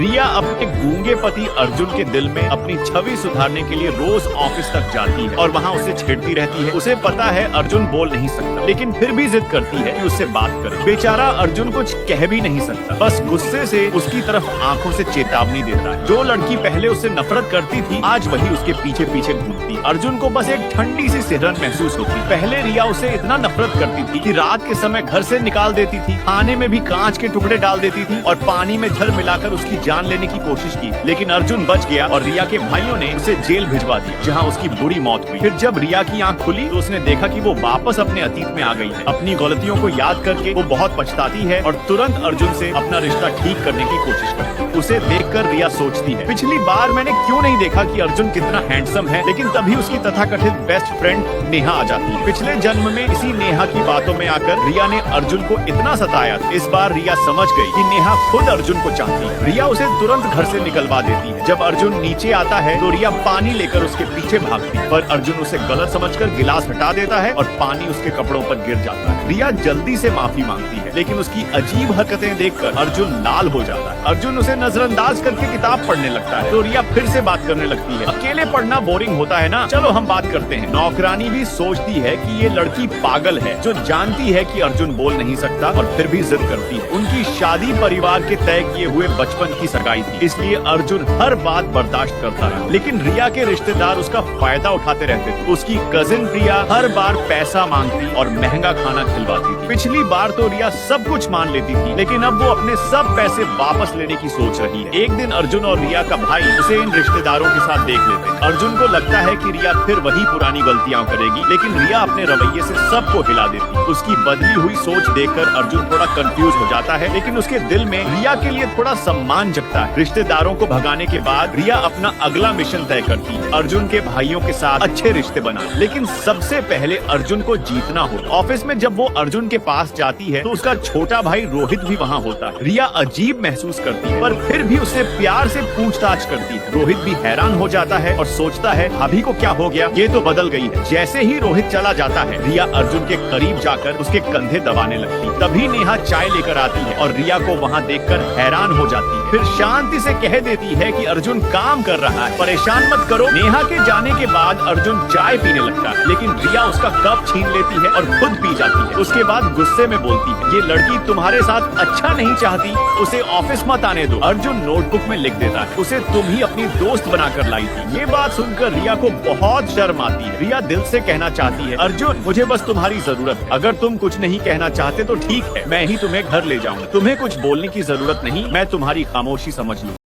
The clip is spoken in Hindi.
रिया अपने गूंगे पति अर्जुन के दिल में अपनी छवि सुधारने के लिए रोज ऑफिस तक जाती है और वहाँ उसे छेड़ती रहती है। उसे पता है अर्जुन बोल नहीं सकता, लेकिन फिर भी जिद करती है कि उससे बात करे। बेचारा अर्जुन कुछ कह भी नहीं सकता, बस गुस्से से उसकी तरफ आंखों से चेतावनी देता है। जो लड़की पहले उससे नफरत करती थी, आज वही उसके पीछे पीछे घूमती। अर्जुन को बस एक ठंडी सी सिहरन महसूस होती। पहले रिया उसे इतना नफरत करती थी कि रात के समय घर से निकाल देती थी, खाने में भी कांच के टुकड़े डाल देती थी और पानी में जहर मिलाकर उसकी जान लेने की कोशिश की। लेकिन अर्जुन बच गया और रिया के भाइयों ने उसे जेल भिजवा दिया, जहाँ उसकी बुरी मौत हुई। फिर जब रिया की आंख खुली तो उसने देखा कि वो वापस अपने अतीत में आ गई है। अपनी गलतियों को याद करके वो बहुत पछताती है और तुरंत अर्जुन से अपना रिश्ता ठीक करने की कोशिश करती है। उसे देखकर रिया सोचती है, पिछली बार मैंने क्यों नहीं देखा कि अर्जुन कितना हैंडसम है। लेकिन तभी उसकी तथाकथित बेस्ट फ्रेंड नेहा आ जाती है। पिछले जन्म में इसी नेहा की बातों में आकर रिया ने अर्जुन को इतना सताया। इस बार रिया समझ गई कि नेहा खुद अर्जुन को चाहती है। रिया उसे तुरंत घर से निकलवा देती है। जब अर्जुन नीचे आता है तो रिया पानी लेकर उसके पीछे भागती है, पर अर्जुन उसे गलत समझकर गिलास हटा देता है और पानी उसके कपड़ों पर गिर जाता है। रिया जल्दी से माफी मांगती है, लेकिन उसकी अजीब हरकतें देखकर अर्जुन लाल हो जाता है। अर्जुन उसे नजरअंदाज करके किताब पढ़ने लगता है तो रिया फिर से बात करने लगती है। अकेले पढ़ना बोरिंग होता है ना, चलो हम बात करते हैं। नौकरानी भी सोचती है कि ये लड़की पागल है, जो जानती है कि अर्जुन बोल नहीं सकता और फिर भी जिद करती है। उनकी शादी परिवार के तय किए हुए बचपन की सगाई थी, इसलिए अर्जुन हर बात बर्दाश्त करता रहा। लेकिन रिया के रिश्तेदार उसका फायदा उठाते रहते थे। उसकी कजिन प्रिया हर बार पैसा मांगती और महंगा खाना खिलवाती थी। पिछली बार तो रिया सब कुछ मान लेती थी, लेकिन अब वो अपने सब पैसे वापस लेने की सोच रही है। एक दिन अर्जुन और रिया का भाई उसे इन रिश्तेदारों के साथ देख लेते हैं। अर्जुन को लगता है कि रिया फिर वही पुरानी गलतियां करेगी, लेकिन रिया अपने रवैये से सबको हिला देती है। उसकी बदली हुई सोच देखकर अर्जुन थोड़ा कंफ्यूज हो जाता है, लेकिन उसके दिल में रिया के लिए थोड़ा सम्मान जगता है। रिश्तेदारों को भगाने के बाद रिया अपना अगला मिशन तय करती है, अर्जुन के भाइयों के साथ अच्छे रिश्ते बनाना। लेकिन सबसे पहले अर्जुन को जीतना होता। ऑफिस में जब वो अर्जुन के पास जाती है तो उसका छोटा भाई रोहित भी वहाँ होता है। रिया अजीब महसूस करती है, पर फिर भी उससे प्यार से पूछताछ करती है। रोहित भी हैरान हो जाता है और सोचता है भाभी को क्या हो गया, ये तो बदल गई है। जैसे ही रोहित चला जाता है, रिया अर्जुन के करीब जाकर उसके कंधे दबाने लगती है। तभी नेहा चाय लेकर आती है और रिया को वहाँ देखकर हैरान हो जाती है। फिर शांति से कह देती है कि अर्जुन काम कर रहा है, परेशान मत करो। नेहा के जाने के बाद अर्जुन चाय पीने लगता है, लेकिन रिया उसका कप छीन लेती है और खुद पी जाती है। उसके बाद गुस्से में बोलती है, ये लड़की तुम्हारे साथ अच्छा नहीं चाहती, उसे ऑफिस मत आने दो। अर्जुन नोटबुक में लिख देता है, उसे तुम ही अपनी दोस्त बनाकर लाई थी। ये बात सुनकर रिया को बहुत शर्म आती है। रिया दिल से कहना चाहती है, अर्जुन मुझे बस तुम्हारी जरूरत है। अगर तुम कुछ नहीं कहना चाहते तो ठीक है, मैं ही तुम्हें घर ले जाऊंगा। तुम्हें कुछ बोलने की जरूरत नहीं, मैं तुम्हारी खामोशी समझ लूं।